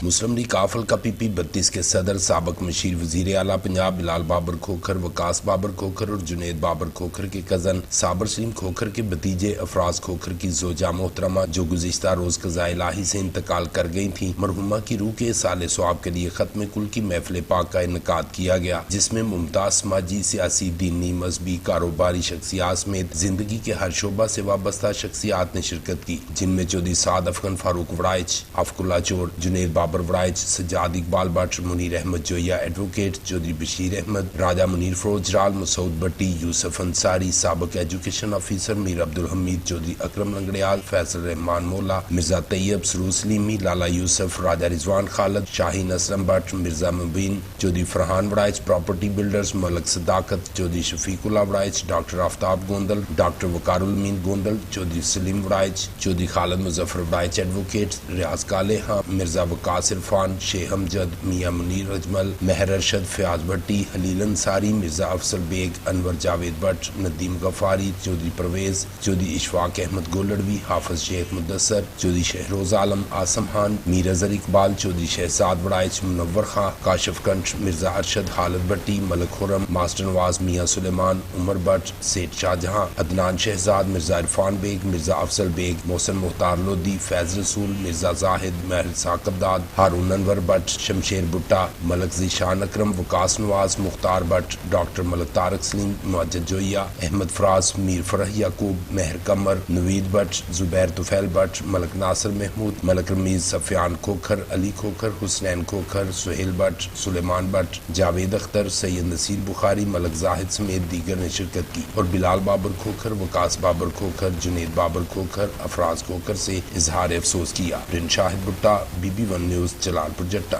मुस्लिम league काफल का PP 32 के सदर साबक मशीर वजीर आला पंजाब बिलाल बाबर खोखर, वकास बाबर खोखर और जुनेद बाबर खोखर के कजन साबर सलीम खोखर के भतीजे अफराज खोखर की जोजा मोहतरमा जो गुज़िश्ता रोज क़ज़ा इलाही से इंतकाल कर गई थी, मरहुमा की रूह के साले सवाब के लिए खत्म कुल की महफिल पाक का इनकाद किया गया, जिसमें मुमताज समाजी, सियासी, दीनी, मजहबी, कारोबारी शख्सियात समेत जिंदगी के हर शोबा से वाबस्ता शख्सियात ने शिरकत की, जिनमें चौधरी साद अफगन फारूक वड़ाइच, अफकुल्ला चोर, जुनेद बाबर वड़ाइच, सज्जाद इकबाल भट्ट, मुनीर अहमद जोया एडवोकेट, चौधरी बशीर अहमद, राजा मुनीर फरोजराल, मसूद भट्टी, यूसुफ अंसारी, साबिक एजुकेशन ऑफिसर मीर अब्दुल हमीद, चौधरी अकरम लंगड़ियाल, फैसल रहमान मोला, मिर्जा तैयब, सरूर सलीमी, लाला यूसुफ, राजा रिजवान खालिद, शाहीन असलम भट्ट, मिर्जा मुबीन, चौधरी फरहान वड़ाइच, प्रॉपर्टी बिल्डर्स, मलक सदाकत, चौधरी शफीकुल्ला वड़ाइच, डॉक्टर आफ्ताब गोंदल, डॉक्टर वकारुल अमीन गोंदल, चौधरी सलीम वड़ाइच, चौधरी खालिद मुजफ्फर वड़ाइच एडवोकेट, रियाज काले खां, मिर्जा वकास इरफान, शेख हमजद, मियां मुनीर अजमल, मेहर अरशद, फयाज भट्टी, हलील अंसारी, मिर्जा अफसल बेग, अनवर जावेद भट्ट, नदीम गफारी, चौधरी परवेज, चौधरी इशफाक अहमद गोलड़वी, हाफिज शेख मुदस्सर, चौधरी शहरोज आलम, आसम खान, मीर अजहर इकबाल, चौधरी शहजाद वड़ाइच, मुनव्वर खां, काशिफ कंठ, मिर्जा अरशद, हालिद भट्टी, मलक खुरम, मास्टर नवाज, मियां सुलेमान, उमर भट्ट, सेठ शाहजहां, अदनान शहजाद, मिर्जा इरफान बेग, मिर्जा अफसल बेग, मोहसन मुख्तार लोधी, फैज रसूल, मिर्जा जाहिद, महर साकबदाद, हारून अनवर भट्ट, शमशेर भुट्टा, मलक ज़ीशान अकरम, वकास नवाज, मुख्तार भट्ट, डॉक्टर मलक तारक सलीम, मुअज्जद जोया, अहमद फराज, मीर फरह याकूब, महर कमर, नवीद भट्ट, जुबैर तुफैल भट्ट, मलक नासिर महमूद, मलक रमीज, सफियान खोखर, अली खोखर, हुसनैन खोखर, सुहेल भट्ट, सुलेमान भट्ट, जावेद अख्तर, सैयद नसीर बुखारी, मलक जाहिद समेत दीगर ने शिरकत की और बिलाल बाबर खोखर, वकास बाबर खोखर, जुनेद बाबर खोखर, अफराज खोखर से इजहार अफसोस किया। शाहिद भुट्टा, BB1 न्यूज़, जलालपुर जट्टा।